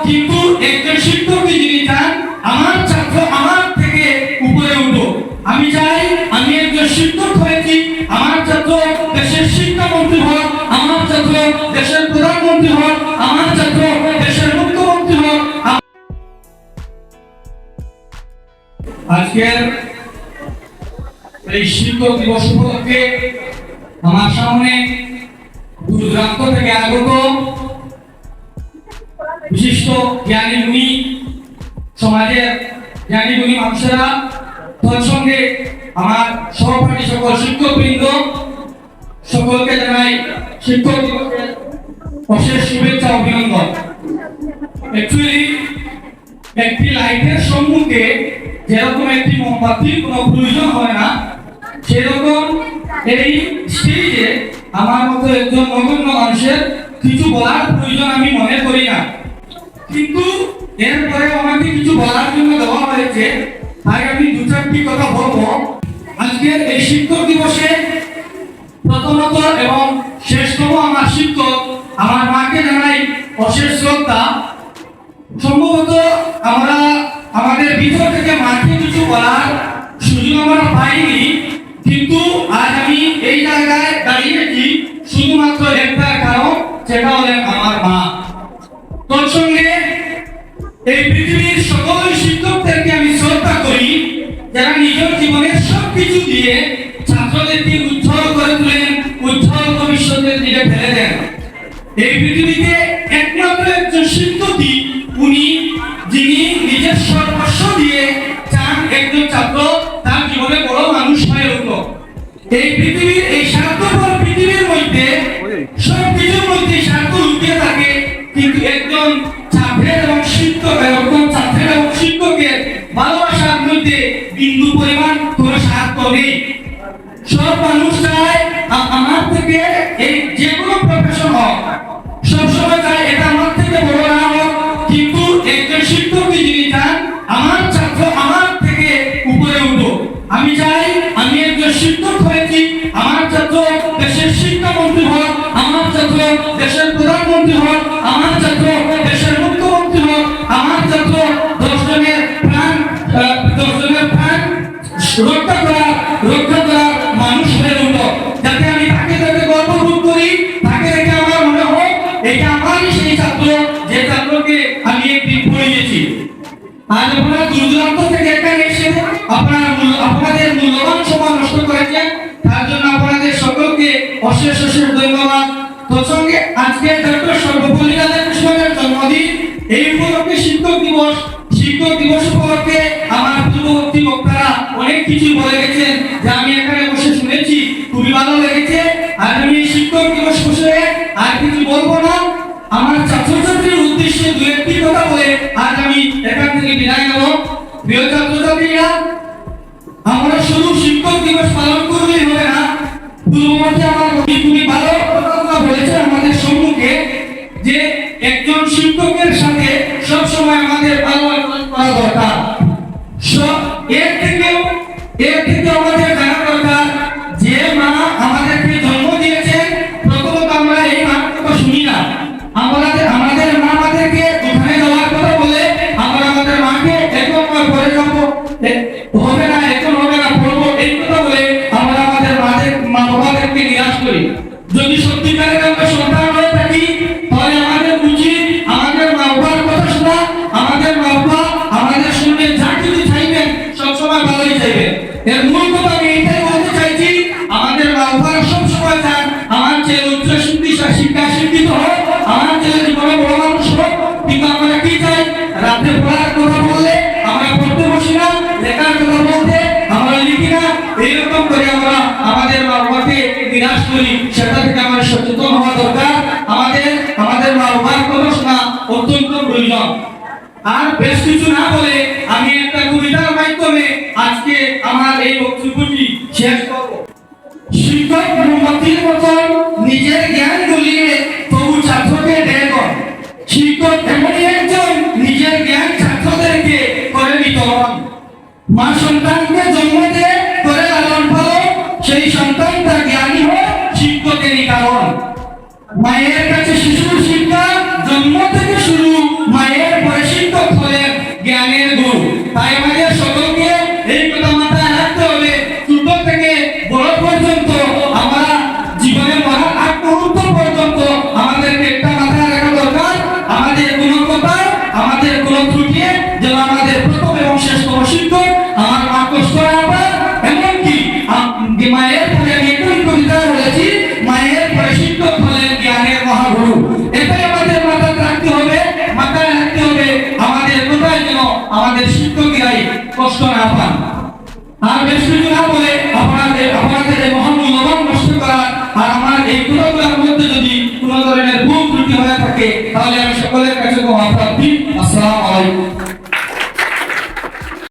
কিন্তু একজন শিক্ষক যিনি চান আমার ছাত্র আমার থেকে উপরে উঠো। আমি চাই আমি একজন শিক্ষক হয়েছি, আমার ছাত্র দেশের শিক্ষামন্ত্রী হোক, আমার ছাত্র দেশের প্রধানমন্ত্রী হোক, আমার ছাত্র দেশের মুখ্যমন্ত্রী হোক। আজকের এই শিক্ষক দিবস উপলক্ষে আমার সামনে দূরান্ত থেকে আগত বিশিষ্ট জ্ঞানী গুণী সমাজের জ্ঞানী গুণী মানুষেরা, তার সঙ্গে আমার সহপাঠী সকল শিক্ষকবৃন্দ, সকলকে জানাই শিক্ষক দিবসের অশেষ শুভেচ্ছা অভিনন্দন। অ্যাকচুয়ালি একটি লাইটের সম্মুখে যেরকম একটি মোমবাতির কোনো প্রয়োজন হয় না, সেরকম এই স্টেজে আমার মতো একজন নগণ্য মানুষের কিছু বলার প্রয়োজন আমি মনে করি না। কিন্তু এরপরে আমাকে কিছু বলার জন্য দেওয়া হয়েছে, তাই আমি দু চারটি কথা বলবো। আজকের এই শিক্ষক দিবসে প্রথমত এবং শেষতম আমার শিক্ষক আমার মাকে জানাই অশেষ শ্রদ্ধা। সম্ভবত আমরা আমাদের ভিতর থেকে মাকে কিছু বলার সুযোগ আমরা পাইনি, কিন্তু আজ আমি এই জায়গায় দাঁড়িয়েছি শুধুমাত্র একটা কারণ, সেটা হলেন আমার মা। তোর সঙ্গে এই পৃথিবীর সকল শিক্ষকদেরকে আমি শ্রদ্ধা করি, যারা নিজের জীবনের সবকিছু দিয়ে ছাত্রদেরকে উজ্জ্বল করে তোলেন, উজ্জ্বল ভবিষ্যতের দিকে ফেলে দেন। এই পৃথিবীতে একমাত্র একজন শিক্ষকই উনি, যিনি নিজের সর্বস্ব দিয়ে চান একজন ছাত্র তার জীবনে বড় মানুষ হয়ে উঠল। এই পৃথিবীর এই স্বার্থপর পৃথিবীর মধ্যে সবকিছুর মধ্যে স্বার্থ লুকিয়ে থাকে, কিন্তু একজন ছাত্রের এবং শিক্ষক, একজন ছাত্রের এবং শিক্ষকের ভালোবাসার মধ্যে বিন্দু পরিমাণ কোনো স্বার্থ নেই। সব মানুষ চায় আমার থেকে এই যে কোনো প্রফেশন হোক, সবসময় চায় এটা আমার থেকে বড় না হোক, কিন্তু একজন শিক্ষক যিনি চান আমার ছাত্র আমার থেকে উপরে উঠো। আমি চাই আমি একজন শিক্ষক হয়েছি, আমার ছাত্র দেশের শিক্ষামন্ত্রী হোক, আমার ছাত্র দেশের প্রধানমন্ত্রী হোক, আমার ছাত্র দেশের মুখ্যমন্ত্রী হোক, আমার ছাত্র 10 জনের প্রাণ রক্ষা করার মানুষ হয়ে উঠো। যাতে আমি তাকে গর্ববোধ করি, তাকে দেখে আমার মনে হয় এটা আমারই সেই ছাত্র যে ছাত্রকে আমি একদিন পড়িয়েছি। আজ আপনারা দূরান্ত থেকে এখানে এসে আপনাদের মূল্যবান সময় নষ্ট করেছেন, তার জন্য আপনাদের সকলকে অশেষ অশেষ ধন্যবাদ। তোর সঙ্গে আজকে ডক্টর সর্বপল্লী রাধাকৃষ্ণনের জন্মদিন, এই উপলক্ষে শিক্ষক দিবস উপলক্ষে আমার পূর্ববর্তী বক্তারা অনেক কিছু বলে গেছেন, যা আমি এখানে বসে শুনেছি, খুবই ভালো লেগেছে। আর আমি শিক্ষক দিবস বসে আর কিছু বলবো না, আমার ছাত্রছাত্রীর উদ্দেশ্যে দু একটি কথা বলে আজ আমি এখান থেকে বিদায় নেব। প্রিয় ছাত্রছাত্রীরা, আমরা শুধু শিক্ষক দিবস পালন করলেই হবে না, পূর্ববর্তী আমার খুবই ভালো কথা বলেছে আমাদের সম্মুখে, যে একজন শিক্ষকের সাথে সব সময় আমাদের ভালো আচরণ করা দরকার। এর থেকে আমাদের জানা দরকার যে মা আমাদেরকে জন্ম দিয়েছেন, প্রথমত আমরা এই মার কথা শুনি না। আমাদের মা আমাদেরকে ওখানে যাওয়ার কথা বলে আমরা আমাদের মাকে এখন পরে যাবো, হবে না, এখন হবে না, পড়বো, এই কথা বলে আমরা আমাদের মা বাবাদেরকে নিরাশ করি। যদি সত্যিকারের আমরা সন্তান হয়ে থাকি, তাহলে আমাদের উচিত আমাদের মা বাবার কথা শোনা। আমাদের মা বাবা আমাদের সঙ্গে যা কিছু চাইবেন সবসময় ভালোই চাইবেন। এর মূল কথা আমি এটাই বলতে চাইছি, আমাদের মা বাবা সবসময় চান আমার ছেলে উচ্চ শিক্ষা শিক্ষিত হোক, আমার ছেলে জীবনে বড় মানুষ হোক, কিন্তু আমরা কি চাই? রাতে পড়ার কথা বললে আমরা পড়তে বসি না, লেখার কথা বলতে আমরা লিখি না, এইরকম করে আমরা আমাদের মা বাবাকে নিরাশ করি। সেটা থেকে আমাদের সচেতন হওয়া দরকার। আমাদের মা বাবার কথা শোনা অত্যন্ত প্রয়োজন। আর বেশ কিছু না বলে আমি একটা কবিতার মাধ্যমে আজকে আমার এই বক্তব্যটি শেষ করব। শিক্ষক মোমবাতির মতন নিজের জ্ঞান গুলিয়ে তবু ছাত্রকে দেয়। শিক্ষক এমনই একজন নিজের জ্ঞান ছাত্রদেরকে করে বিতরণ। মা সন্তানকে জন্ম দিয়ে করে লালন পালন, সেই সন্তান তার জ্ঞানী হয় শিক্ষকেরই কারণ। মায়ের কাছে শিশুর শিক্ষা জন্ম থেকে শুরু, মায়ের আলাইকুম।